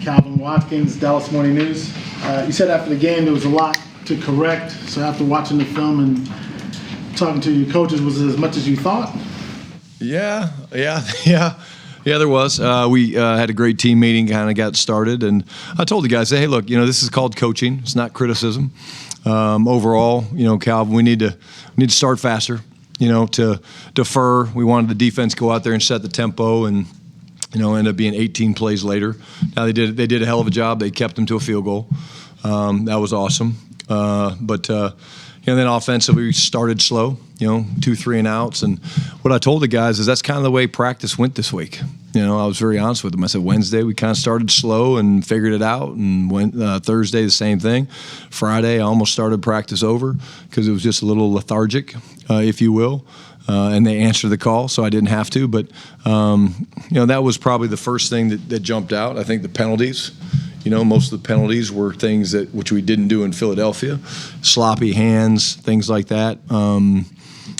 Calvin Watkins, Dallas Morning News. You said after the game there was a lot to correct. So after watching the film and talking to your coaches, was it as much as you thought? Yeah, there was. We had a great team meeting, kind of got started, and I told the guys, hey, look, this is called coaching. It's not criticism. Overall, Calvin, we need to start faster. To defer. We wanted the defense to go out there and set the tempo, and end up being 18 plays later. Now they did a hell of a job. They kept them to a field goal. That was awesome. But then offensively we started slow. 2 3 and outs. And what I told the guys is that's kind of the way practice went this week. I was very honest with them. I said Wednesday we kind of started slow and figured it out, and Thursday the same thing. Friday I almost started practice over because it was just a little lethargic, if you will. And they answered the call, so I didn't have to. But that was probably the first thing that jumped out. I think the penalties. Most of the penalties were things which we didn't do in Philadelphia, sloppy hands, things like that.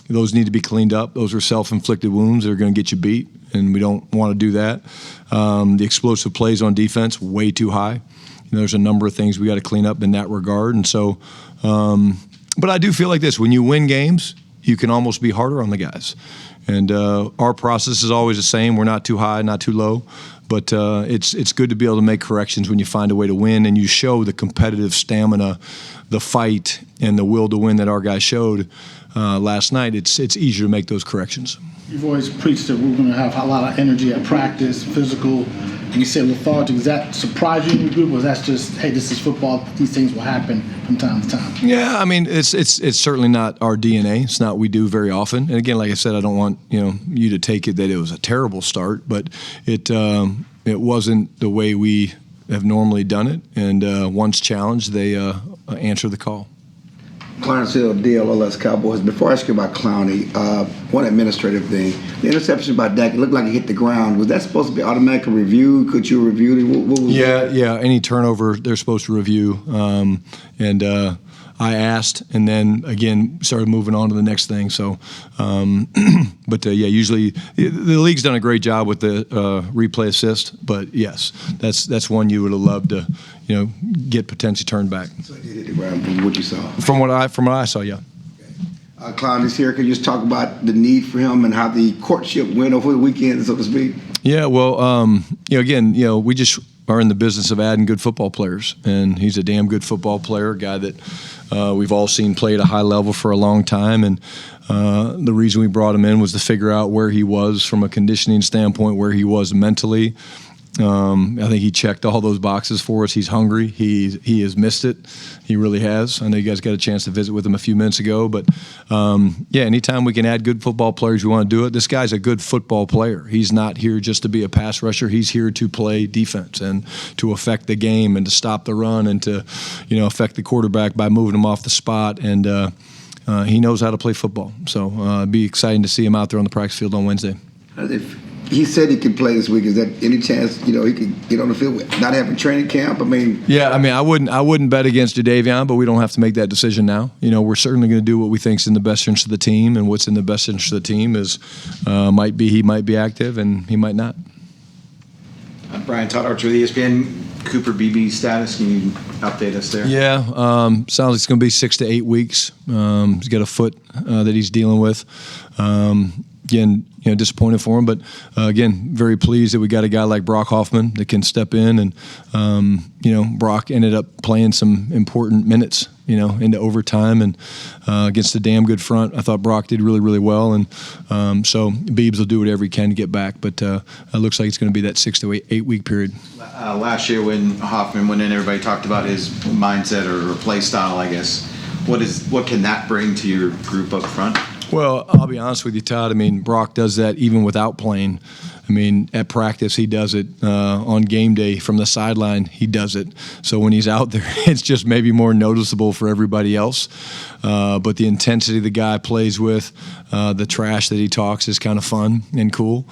Those need to be cleaned up. Those are self-inflicted wounds that are going to get you beat, and we don't want to do that. The explosive plays on defense, way too high. There's a number of things we got to clean up in that regard. And so, but I do feel like this: when you win games, you can almost be harder on the guys. And our process is always the same. We're not too high, not too low. But it's good to be able to make corrections when you find a way to win and you show the competitive stamina, the fight, and the will to win that our guys showed last night. It's easier to make those corrections. You've always preached that we're going to have a lot of energy at practice, physical. And you said lethargic. Does that surprise you in the group, or is that just, hey, this is football, these things will happen from time to time? Yeah, I mean, it's certainly not our DNA. It's not what we do very often. And again, like I said, I don't want you to take it that it was a terrible start, but it wasn't the way we have normally done it. And once challenged, they answer the call. Clarence Hill, DLLS Cowboys. Before I ask you about Clowney, one administrative thing. The interception by Dak, it looked like it hit the ground. Was that supposed to be automatically reviewed? Could you review it? What was that? Yeah. Any turnover, they're supposed to review. I asked, and then again started moving on to the next thing. So, usually the league's done a great job with the replay assist. But yes, that's one you would have loved to, get potentially turned back. So it hit the ground from what you saw. From what I saw, yeah. Okay. Clowney's here. Can you just talk about the need for him and how the courtship went over the weekend, so to speak? Yeah. Well, we just are in the business of adding good football players, and he's a damn good football player, a guy that we've all seen play at a high level for a long time. And the reason we brought him in was to figure out where he was from a conditioning standpoint, where he was mentally. I think he checked all those boxes for us. He's hungry. He has missed it. He really has. I know you guys got a chance to visit with him a few minutes ago. But, anytime we can add good football players, we want to do it. This guy's a good football player. He's not here just to be a pass rusher. He's here to play defense and to affect the game and to stop the run and to, affect the quarterback by moving him off the spot. And he knows how to play football. So it'd be exciting to see him out there on the practice field on Wednesday. He said he could play this week. Is that any chance, he could get on the field with not having training camp? I wouldn't bet against Jadeveon, but we don't have to make that decision now. We're certainly going to do what we think is in the best interest of the team, and what's in the best interest of the team is he might be active and he might not. Brian Todd Archer, the ESPN. Cooper Beebe status, can you update us there? Yeah, sounds like it's going to be 6 to 8 weeks. He's got a foot that he's dealing with. Again, disappointed for him, but again, very pleased that we got a guy like Brock Hoffman that can step in, and Brock ended up playing some important minutes, into overtime and against a damn good front. I thought Brock did really, really well, and so Beebs will do whatever he can to get back, but it looks like it's going to be that 6 to 8 week period. Last year when Hoffman went in, everybody talked about his mindset or play style, I guess. What can that bring to your group up front? Well, I'll be honest with you, Todd. Brock does that even without playing. At practice, he does it. On game day from the sideline, he does it. So when he's out there, it's just maybe more noticeable for everybody else. But the intensity the guy plays with, the trash that he talks is kind of fun and cool.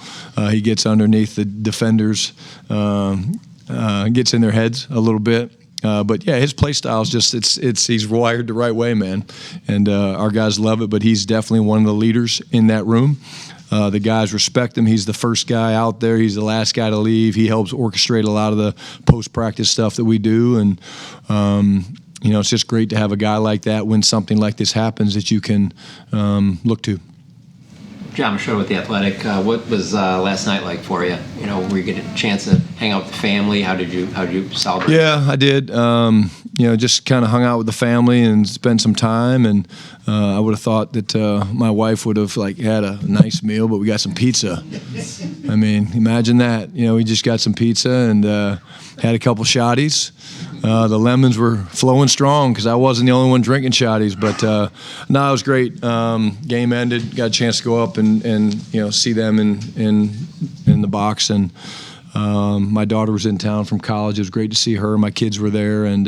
He gets underneath the defenders, gets in their heads a little bit. But his play style is just he's wired the right way, man, and our guys love it. But he's definitely one of the leaders in that room. The guys respect him. He's the first guy out there. He's the last guy to leave. He helps orchestrate a lot of the post-practice stuff that we do. And, it's just great to have a guy like that when something like this happens that you can look to. John Machado with The Athletic. What was last night like for you? Were you getting a chance to hang out with the family? How did you celebrate? Yeah, I did. Just kind of hung out with the family and spent some time. And I would have thought that my wife would have had a nice meal, but we got some pizza. I mean, imagine that. We just got some pizza and had a couple shotties. The lemons were flowing strong because I wasn't the only one drinking shotties. But no, it was great. Game ended. Got a chance to go up and see them in the box. And my daughter was in town from college. It was great to see her. My kids were there. And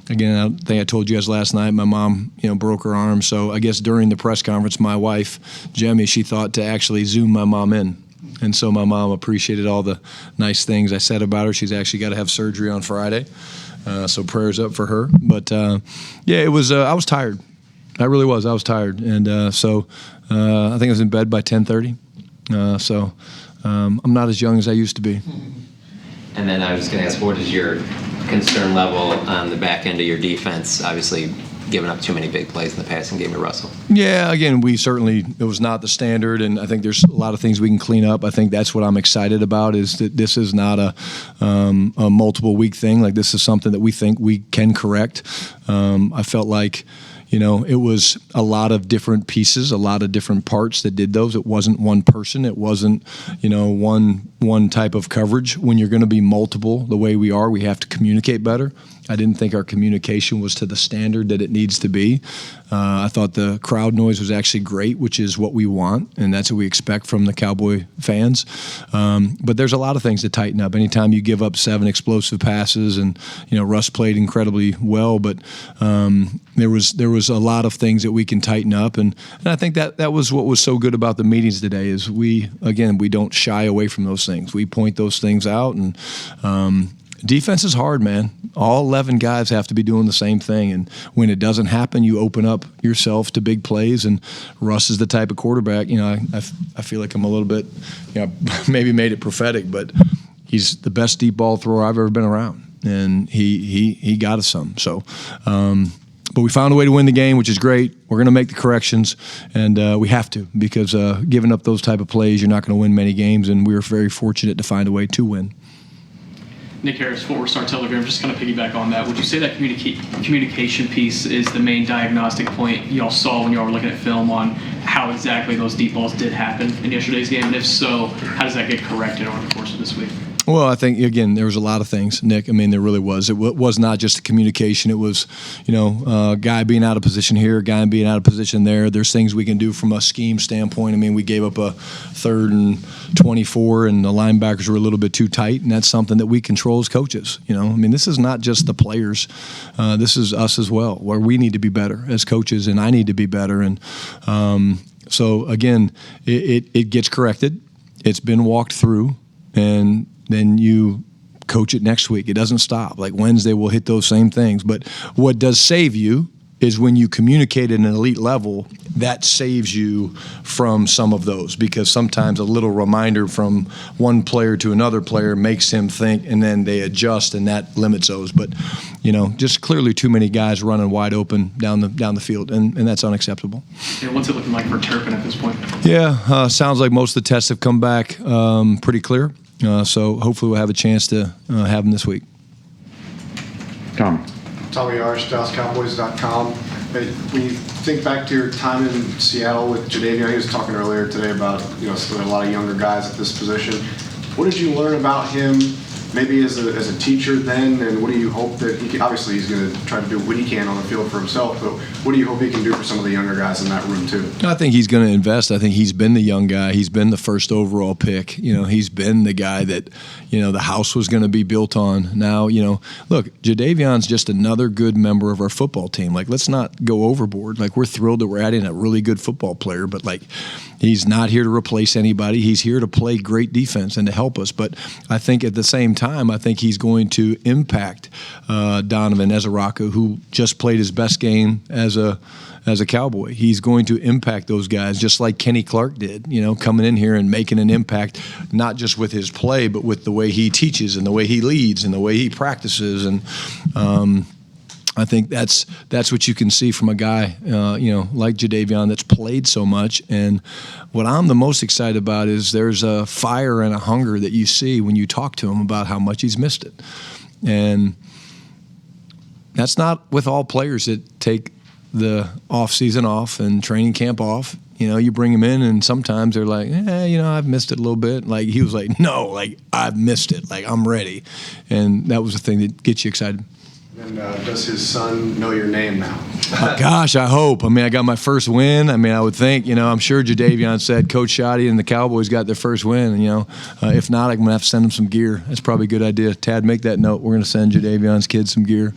again, I think I told you guys last night, my mom, broke her arm. So I guess during the press conference, my wife, Jemmy, she thought to actually Zoom my mom in. And so my mom appreciated all the nice things I said about her. She's actually got to have surgery on Friday. So prayers up for her. But, it was I was tired. I really was. I was tired. And so I think I was in bed by 10:30. I'm not as young as I used to be. And then I was going to ask, what is your concern level on the back end of your defense? Obviously, giving up too many big plays in the passing game to Russell. Yeah, again, it was not the standard, and I think there's a lot of things we can clean up. I think that's what I'm excited about, is that this is not a multiple week thing. Like, this is something that we think we can correct. I felt like it was a lot of different pieces, a lot of different parts that did those. It wasn't one person. It wasn't, one type of coverage. When you're going to be multiple the way we are, we have to communicate better. I didn't think our communication was to the standard that it needs to be. I thought the crowd noise was actually great, which is what we want, and that's what we expect from the Cowboy fans. But there's a lot of things to tighten up. Anytime you give up 7 explosive passes, and Russ played incredibly well, but there was a lot of things that we can tighten up, and I think that was what was so good about the meetings today, is we don't shy away from those things. We point those things out, and defense is hard, man. All 11 guys have to be doing the same thing, and when it doesn't happen, you open up yourself to big plays, and Russ is the type of quarterback, I feel like I'm a little bit, maybe made it prophetic, but he's the best deep ball thrower I've ever been around, and he got us some. So, but we found a way to win the game, which is great. We're going to make the corrections, and we have to, because giving up those type of plays, you're not going to win many games, and we were very fortunate to find a way to win. Nick Harris, Fort Worth Star-Telegram, just kind of piggyback on that. Would you say that communication piece is the main diagnostic point y'all saw when y'all were looking at film on how exactly those deep balls did happen in yesterday's game? And if so, how does that get corrected over the course of this week? Well, I think, again, there was a lot of things, Nick. I mean, there really was. It was not just the communication. It was, guy being out of position here, guy being out of position there. There's things we can do from a scheme standpoint. I mean, we gave up a 3rd and 24, and the linebackers were a little bit too tight, and that's something that we control as coaches. I mean, this is not just the players. This is us as well, where we need to be better as coaches, and I need to be better. And so, again, it gets corrected. It's been walked through, and then you coach it next week. It doesn't stop. Like Wednesday, we'll hit those same things. But what does save you is when you communicate at an elite level, that saves you from some of those, because sometimes a little reminder from one player to another player makes him think, and then they adjust, and that limits those. But, just clearly too many guys running wide open down the field, and that's unacceptable. Yeah, what's it looking like for Turpin at this point? Yeah, sounds like most of the tests have come back pretty clear. So hopefully we'll have a chance to have them this week. Tommy Arsh, DallasCowboys.com. When you think back to your time in Seattle with Jadeveon, he was talking earlier today about still a lot of younger guys at this position. What did you learn about him, maybe as a teacher then, and what do you hope that he can? Obviously, he's going to try to do what he can on the field for himself, but what do you hope he can do for some of the younger guys in that room too? I think he's going to invest. I think he's been the young guy. He's been the first overall pick. He's been the guy that the house was going to be built on. Now, look, Jadeveon's just another good member of our football team. Like, let's not go overboard. Like, we're thrilled that we're adding a really good football player, but he's not here to replace anybody. He's here to play great defense and to help us. But I think at the same time, time, I think he's going to impact Donovan Ezaraku, who just played his best game as a Cowboy. He's going to impact those guys just like Kenny Clark did, coming in here and making an impact, not just with his play, but with the way he teaches and the way he leads and the way he practices. And I think that's what you can see from a guy, like Jadeveon that's played so much. And what I'm the most excited about is there's a fire and a hunger that you see when you talk to him about how much he's missed it. And that's not with all players that take the off season off and training camp off. You bring him in and sometimes they're like, I've missed it a little bit. Like he was like, no, like I've missed it. Like I'm ready. And that was the thing that gets you excited. And does his son know your name now? Gosh, I hope. I mean, I got my first win. I mean, I would think, I'm sure Jadeveon said Coach Schotty and the Cowboys got their first win. And, if not, I'm going to have to send him some gear. That's probably a good idea. Tad, make that note. We're going to send Jadeveon's kids some gear.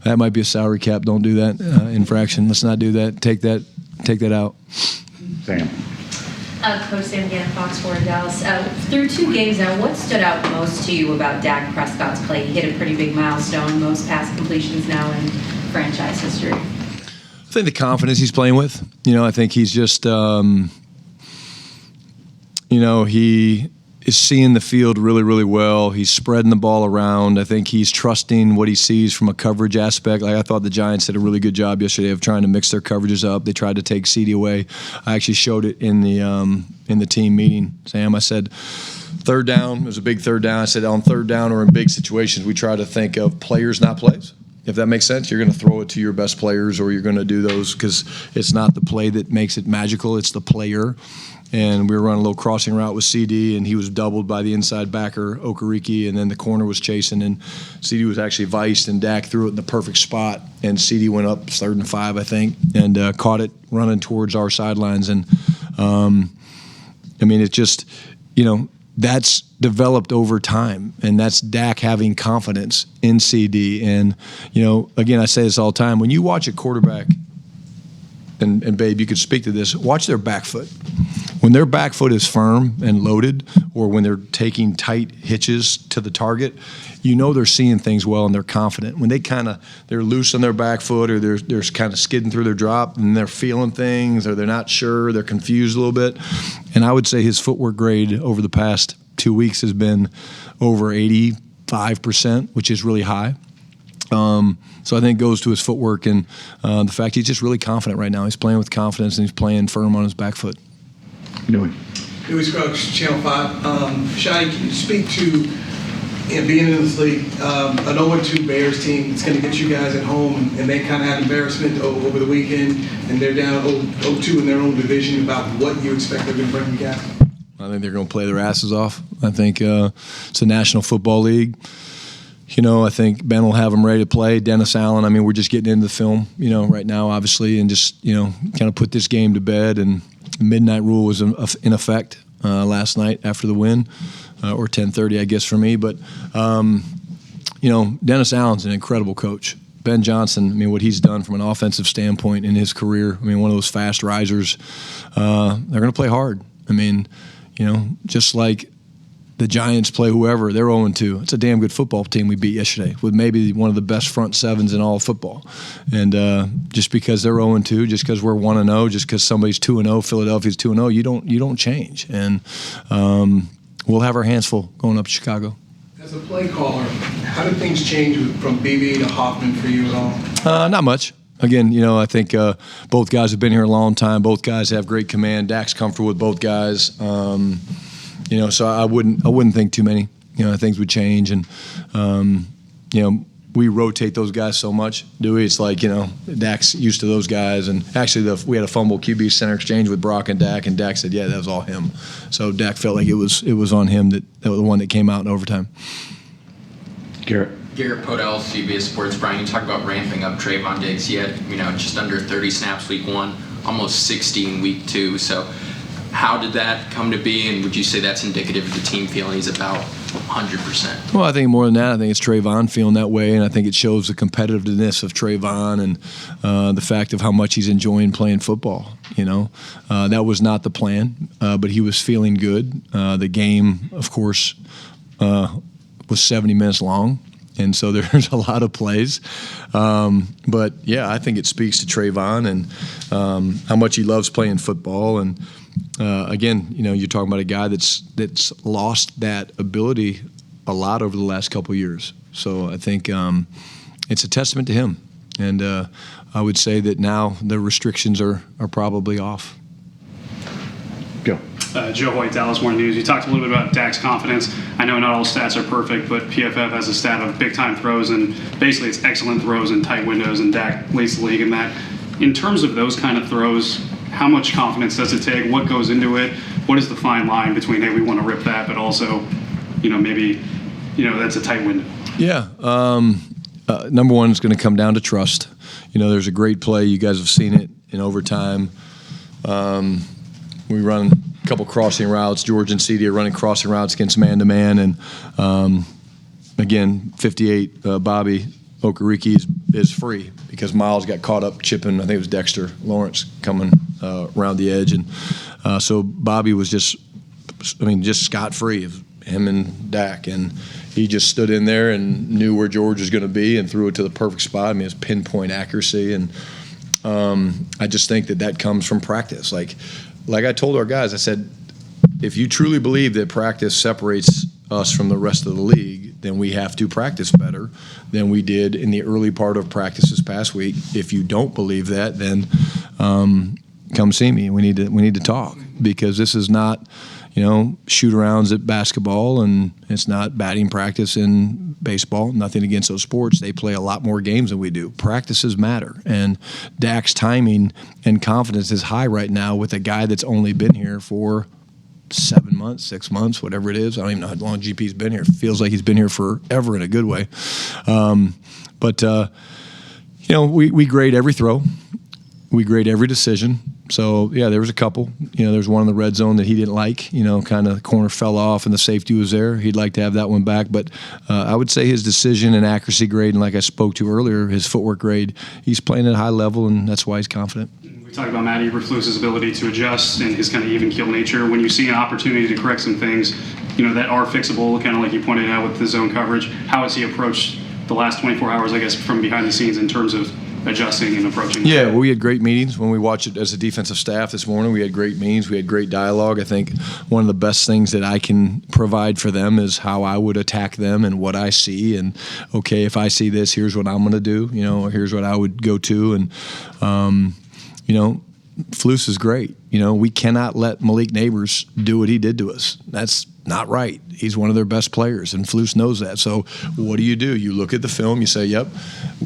That might be a salary cap. Don't do that infraction. Let's not do that. Take that out. Sam. Coach Sam Gannon, Fox 4 in Dallas. Through 2 games now, what stood out most to you about Dak Prescott's play? He hit a pretty big milestone, most pass completions now in franchise history. I think the confidence he's playing with. I think he's just, he is seeing the field really, really well. He's spreading the ball around. I think he's trusting what he sees from a coverage aspect. Like I thought the Giants did a really good job yesterday of trying to mix their coverages up. They tried to take CD away. I actually showed it in the team meeting, Sam. I said, third down, it was a big third down. I said on third down or in big situations, we try to think of players, not plays. If that makes sense, you're going to throw it to your best players or you're going to do those because it's not the play that makes it magical, it's the player. And we were running a little crossing route with CD, and he was doubled by the inside backer, Okereke, and then the corner was chasing, and CD was actually viced, and Dak threw it in the perfect spot, and CD went up 3rd and 5, I think, and caught it running towards our sidelines. And, it's just, that's developed over time, and that's Dak having confidence in CD. And, again, I say this all the time, when you watch a quarterback, and Babe, you could speak to this, watch their back foot. When their back foot is firm and loaded, or when they're taking tight hitches to the target, they're seeing things well and they're confident. When they're loose on their back foot, or they're kind of skidding through their drop and they're feeling things, or they're not sure, they're confused a little bit. And I would say his footwork grade over the past 2 weeks has been over 85%, which is really high. So I think it goes to his footwork and the fact he's just really confident right now. He's playing with confidence and he's playing firm on his back foot. Louis Scruggs, Channel 5. Shotty, can you speak to being in this league, an 0-2 Bears team that's going to get you guys at home, and they kind of had embarrassment over the weekend, and they're down 0-2 in their own division, about what you expect they're going to bring you guys? I think they're going to play their asses off. I think it's a National Football League. I think Ben will have them ready to play. Dennis Allen, we're just getting into the film, right now, obviously, and just, kind of put this game to bed. And midnight rule was in effect last night after the win, or 10:30, I guess, for me. But, Dennis Allen's an incredible coach. Ben Johnson, what he's done from an offensive standpoint in his career, one of those fast risers, they're going to play hard. Just like the Giants play whoever, they're 0-2. It's a damn good football team we beat yesterday with maybe one of the best front sevens in all of football. And just because they're 0-2, just because we're 1-0, just because somebody's 2-0, Philadelphia's 2-0, you don't change. And we'll have our hands full going up to Chicago. As a play caller, how did things change from Beebe to Hoffman for you at all? Not much. Again, I think both guys have been here a long time. Both guys have great command. Dak's comfortable with both guys. So I wouldn't think too many, things would change. And, we rotate those guys so much, Dewey. It's like, Dak's used to those guys. And actually, we had a fumble QB center exchange with Brock and Dak said, yeah, that was all him. So Dak felt like it was on him that was the one that came out in overtime. Garrett Podell, CBS Sports. Brian, you talk about ramping up Trayvon Diggs. He had, just under 30 snaps week 1, almost 60 in week 2. So how did that come to be, and would you say that's indicative of the team feeling he's about 100%? Well, I think more than that, I think it's Trayvon feeling that way, and I think it shows the competitiveness of Trayvon and the fact of how much he's enjoying playing football. That was not the plan, but he was feeling good. The game, of course, was 70 minutes long. And so there's a lot of plays. But, yeah, I think it speaks to Trayvon and how much he loves playing football. And, again, you're talking about a guy that's lost that ability a lot over the last couple of years. So I think it's a testament to him. And I would say that now the restrictions are probably off. Go. Joe Hoyt, Dallas Morning News. You talked a little bit about Dak's confidence. I know not all stats are perfect, but PFF has a stat of big-time throws, and basically it's excellent throws in tight windows, and Dak leads the league in that. In terms of those kind of throws, how much confidence does it take? What goes into it? What is the fine line between, hey, we want to rip that, but also, maybe, that's a tight window? Yeah. Number one, it's going to come down to trust. There's a great play. You guys have seen it in overtime. We run a couple crossing routes. George and CD are running crossing routes against man-to-man. And, again, 58, Bobby Okereke is free because Miles got caught up chipping. I think it was Dexter Lawrence coming around the edge. And so Bobby was just scot-free of him and Dak. And he just stood in there and knew where George was going to be and threw it to the perfect spot. I mean, it's pinpoint accuracy. And I just think that comes from practice. Like I told our guys, I said, if you truly believe that practice separates us from the rest of the league, then we have to practice better than we did in the early part of practice this past week. If you don't believe that, then come see me. We need to talk, because this is not, shoot-arounds at basketball, and it's not batting practice in baseball. Nothing against those sports. They play a lot more games than we do. Practices matter. And Dak's timing and confidence is high right now with a guy that's only been here for 7 months, 6 months, whatever it is. I don't even know how long GP's been here. It feels like he's been here forever in a good way. We grade every throw. We grade every decision. So, yeah, there was a couple. There was one in the red zone that he didn't like. Kind of the corner fell off and the safety was there. He'd like to have that one back. But I would say his decision and accuracy grade, and like I spoke to earlier, his footwork grade, he's playing at a high level, and that's why he's confident. We talked about Matt Eberflus's ability to adjust and his kind of even-keel nature. When you see an opportunity to correct some things, that are fixable, kind of like you pointed out with the zone coverage, how has he approached the last 24 hours, I guess, from behind the scenes in terms of adjusting and approaching? Yeah, well, we had great meetings when we watched it as a defensive staff this morning. We had great meetings. We had great dialogue. I think one of the best things that I can provide for them is how I would attack them and what I see. And, okay, if I see this, here's what I'm going to do. Here's what I would go to. And, Flus is great. We cannot let Malik Neighbors do what he did to us. That's not right. He's one of their best players, and Flus knows that. So what do? You look at the film, you say, yep,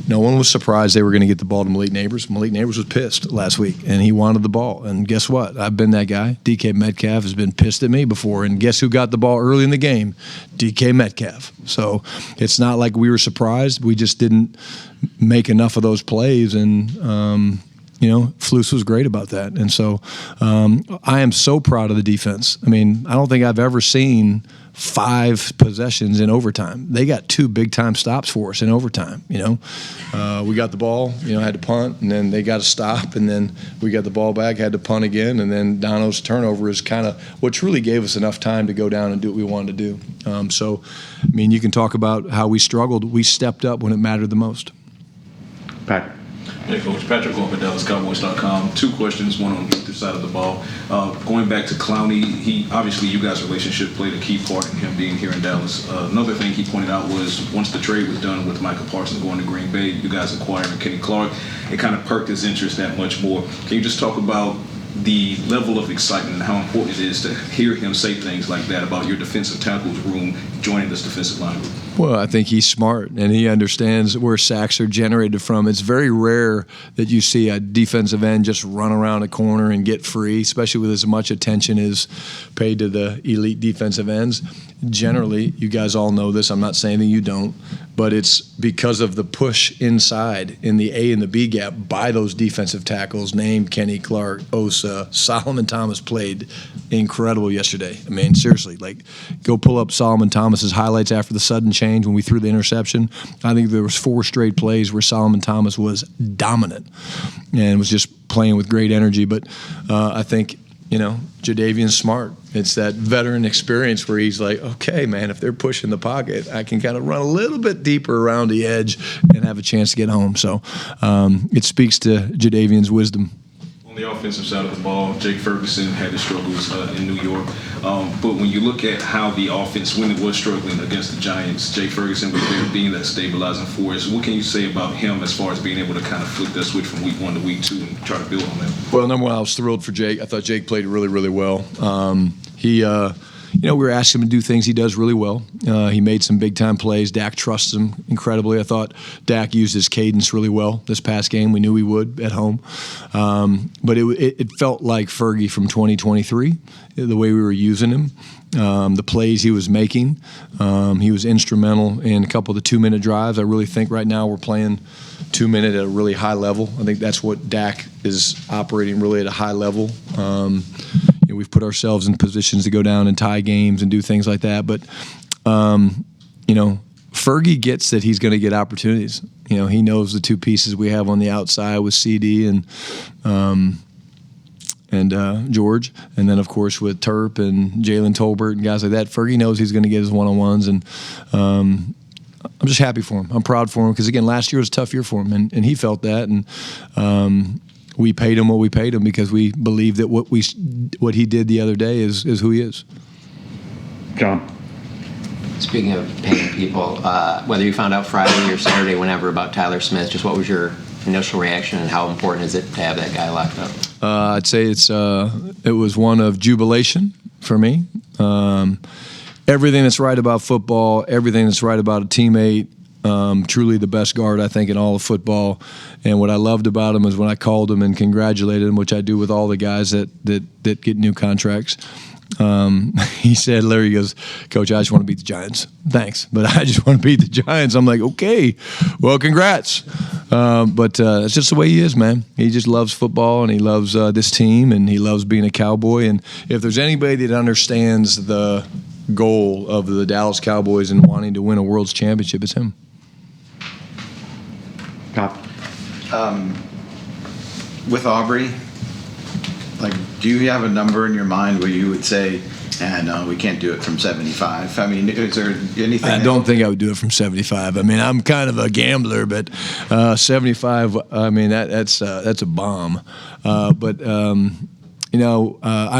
no one was surprised they were going to get the ball to Malik Neighbors. Malik Neighbors was pissed last week, and he wanted the ball. And guess what? I've been that guy. DK Metcalf has been pissed at me before, and guess who got the ball early in the game? DK Metcalf. So it's not like we were surprised. We just didn't make enough of those plays, and Flus was great about that. And so I am so proud of the defense. I mean, I don't think I've ever seen 5 possessions in overtime. They got 2 big-time stops for us in overtime, We got the ball, had to punt, and then they got to stop, and then we got the ball back, had to punt again, and then Dono's turnover is kind of what truly gave us enough time to go down and do what we wanted to do. You can talk about how we struggled. We stepped up when it mattered the most. Patrick. Hey, Coach. Patrick Goff at DallasCowboys.com. 2 questions, one on either side of the ball. Going back to Clowney, obviously you guys' relationship played a key part in him being here in Dallas. Another thing he pointed out was once the trade was done with Michael Parsons going to Green Bay, you guys acquiring Kenny Clark, it kind of perked his interest that much more. Can you just talk about the level of excitement and how important it is to hear him say things like that about your defensive tackles room joining this defensive line group? Well, I think he's smart, and he understands where sacks are generated from. It's very rare that you see a defensive end just run around a corner and get free, especially with as much attention is paid to the elite defensive ends. Generally, you guys all know this. I'm not saying that you don't, but it's because of the push inside in the A and the B gap by those defensive tackles named Kenny Clark, Osa. Solomon Thomas played incredible yesterday. I mean, seriously, go pull up Solomon Thomas's highlights after the sudden change when we threw the interception. I think there was 4 straight plays where Solomon Thomas was dominant and was just playing with great energy. But I think, Jadeveon's smart. It's that veteran experience where he's like, okay, man, if they're pushing the pocket, I can kind of run a little bit deeper around the edge and have a chance to get home. So it speaks to Jadeveon's wisdom. On the offensive side of the ball, Jake Ferguson had his struggles in New York. But when you look at how the offense, when it was struggling against the Giants, Jake Ferguson was there being that stabilizing force. What can you say about him as far as being able to kind of flip that switch from week 1 to week 2 and try to build on that? Well, number one, I was thrilled for Jake. I thought Jake played really, really well. We were asking him to do things he does really well. He made some big-time plays. Dak trusts him incredibly. I thought Dak used his cadence really well this past game. We knew he would at home. But it felt like Fergie from 2023, the way we were using him, the plays he was making. He was instrumental in a couple of the 2-minute drives. I really think right now we're playing 2-minute at a really high level. I think that's what Dak is operating really at a high level. We've put ourselves in positions to go down and tie games and do things like that. But, Fergie gets that he's going to get opportunities. He knows the two pieces we have on the outside with CD and George. And then, of course, with Terp and Jalen Tolbert and guys like that, Fergie knows he's going to get his one-on-ones. And I'm just happy for him. I'm proud for him because, again, last year was a tough year for him, and he felt that. And we paid him what we paid him because we believe that what he did the other day is who he is. John. Speaking of paying people, whether you found out Friday or Saturday, whenever, about Tyler Smith, just what was your initial reaction and how important is it to have that guy locked up? I'd say it was one of jubilation for me. Everything that's right about football, everything that's right about a teammate, truly the best guard, I think, in all of football. And what I loved about him is when I called him and congratulated him, which I do with all the guys that get new contracts. He said, Larry goes, Coach, I just want to beat the Giants. Thanks, but I just want to beat the Giants. I'm like, okay, well, congrats. But it's just the way he is, man. He just loves football, and he loves this team, and he loves being a Cowboy. And if there's anybody that understands the goal of the Dallas Cowboys and wanting to win a World's Championship, it's him. With Aubrey, do you have a number in your mind where you would say, no, we can't do it from 75? I mean, is there anything? I don't think I would do it from 75. I mean, I'm kind of a gambler, but 75, I mean, that's a bomb. I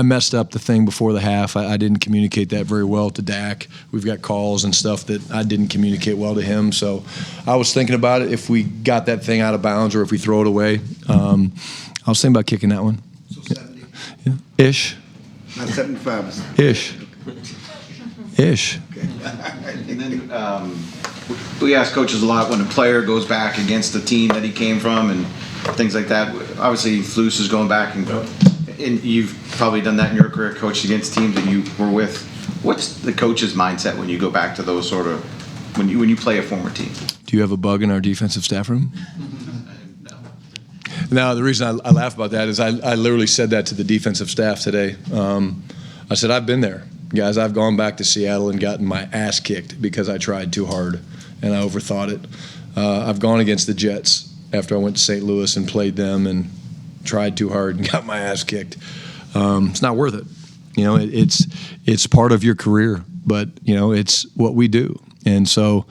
messed up the thing before the half. I didn't communicate that very well to Dak. We've got calls and stuff that I didn't communicate well to him. So I was thinking about it, if we got that thing out of bounds or if we throw it away. I was thinking about kicking that one. So 70? Yeah. Ish. Not 75. Ish. Ish. Okay. And then we ask coaches a lot when a player goes back against the team that he came from and things like that. Obviously, Flus is going back and you've probably done that in your career, coached against teams that you were with. What's the coach's mindset when you go back to those sort of when you play a former team? Do you have a bug in our defensive staff room? No, the reason I laugh about that is I literally said that to the defensive staff today. I said, I've been there. Guys, I've gone back to Seattle and gotten my ass kicked because I tried too hard and I overthought it. I've gone against the Jets after I went to St. Louis and played them and tried too hard and got my ass kicked. It's not worth it. It's part of your career, but it's what we do. And so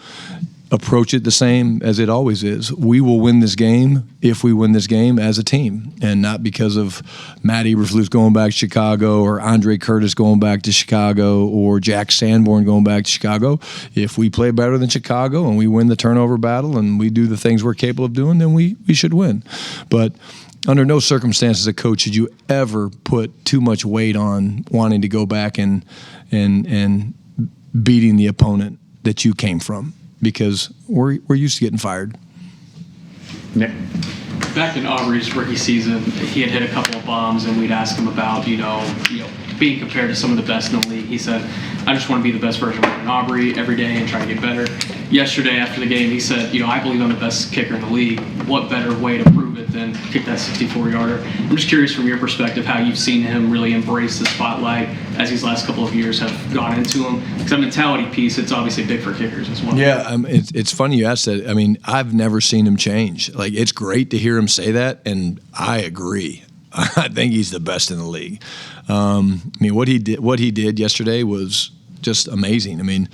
approach it the same as it always is. We will win this game if we win this game as a team, and not because of Matt Eberflus going back to Chicago or Andre Curtis going back to Chicago or Jack Sanborn going back to Chicago. If we play better than Chicago and we win the turnover battle and we do the things we're capable of doing, then we should win. But under no circumstances, as a coach, should you ever put too much weight on wanting to go back and beating the opponent that you came from, because we're used to getting fired. Nick. Back in Aubrey's rookie season, he had hit a couple of bombs, and we'd ask him about being compared to some of the best in the league. He said, I just want to be the best version of Aubrey every day and try to get better. Yesterday after the game, he said, I believe I'm the best kicker in the league. What better way to prove it than kick that 64-yarder? I'm just curious from your perspective how you've seen him really embrace the spotlight as these last couple of years have gone into him. Because that mentality piece, it's obviously big for kickers as well. Yeah, it's funny you asked that. I mean, I've never seen him change. It's great to hear him say that, and I agree. I think he's the best in the league. I mean, what he did yesterday was just amazing. I mean,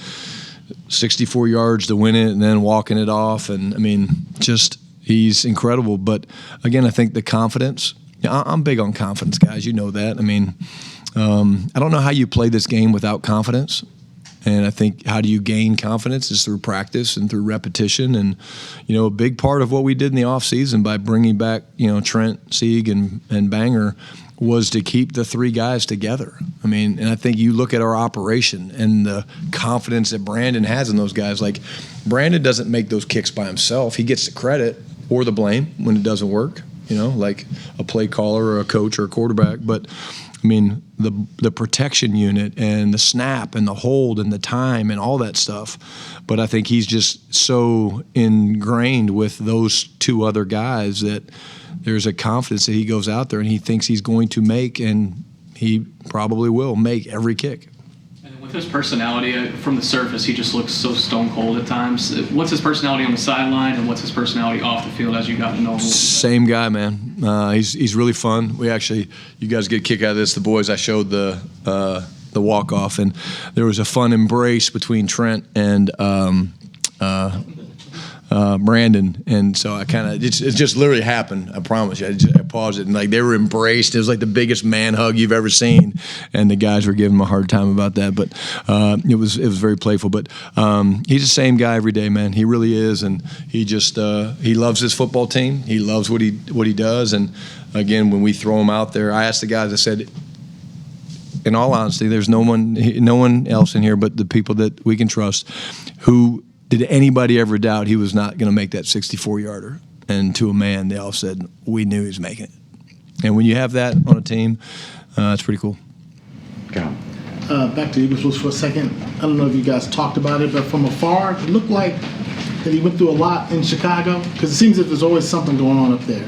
64 yards to win it and then walking it off. And, I mean, just he's incredible. But, again, I think the confidence – I'm big on confidence, guys. You know that. I mean, I don't know how you play this game without confidence. And I think how do you gain confidence is through practice and through repetition. And, you know, a big part of what we did in the offseason by bringing back, you know, Trent, Sieg, and Banger was to keep the three guys together. I mean, and I think you look at our operation and the confidence that Brandon has in those guys. Like, Brandon doesn't make those kicks by himself. He gets the credit or the blame when it doesn't work, you know, like a play caller or a coach or a quarterback. But, I mean, the protection unit and the snap and the hold and the time and all that stuff. But I think he's just so ingrained with those two other guys that there's a confidence that he goes out there and he thinks he's going to make, and he probably will make every kick. And with his personality, from the surface, he just looks so stone cold at times. What's his personality on the sideline, and what's his personality off the field as you got to know him? Same guy, man. He's really fun. We actually, you guys get a kick out of this. The boys, I showed the walk-off, and there was a fun embrace between Trent and Brandon, and so I kind of it just literally happened. I promise you. I paused it, and like they were embraced. It was like the biggest man hug you've ever seen, and the guys were giving him a hard time about that. But it was very playful. But he's the same guy every day, man. He really is, and he just he loves his football team. He loves what he does, and again, when we throw him out there, I asked the guys. I said, in all honesty, there's no one else in here but the people that we can trust who. Did anybody ever doubt he was not going to make that 64-yarder? And to a man, they all said, we knew he was making it. And when you have that on a team, it's pretty cool. Back to Eagles for a second. I don't know if you guys talked about it, but from afar, it looked like that he went through a lot in Chicago, because it seems that there's always something going on up there.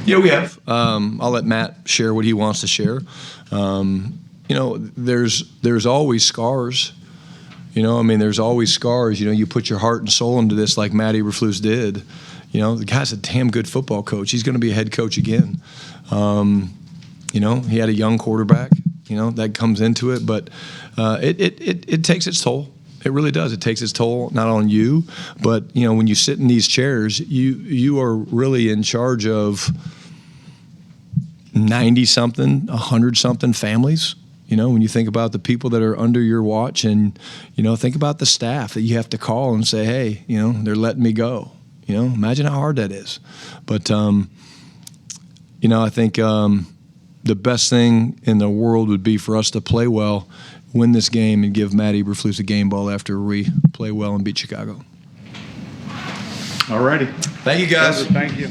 Yeah, we have. I'll let Matt share what he wants to share. You know, there's always scars. You know, I mean, there's always scars. You know, you put your heart and soul into this like Matt Eberflus did. You know, the guy's a damn good football coach. He's going to be a head coach again. You know, he had a young quarterback. You know, that comes into it. But it takes its toll. It really does. It takes its toll not on you, but, you know, when you sit in these chairs, you are really in charge of 90-something, 100-something families. You know, when you think about the people that are under your watch, and, you know, think about the staff that you have to call and say, hey, you know, they're letting me go. You know, imagine how hard that is. But, you know, I think the best thing in the world would be for us to play well, win this game, and give Matt Eberflus a game ball after we play well and beat Chicago. All righty. Thank you, guys. Thank you.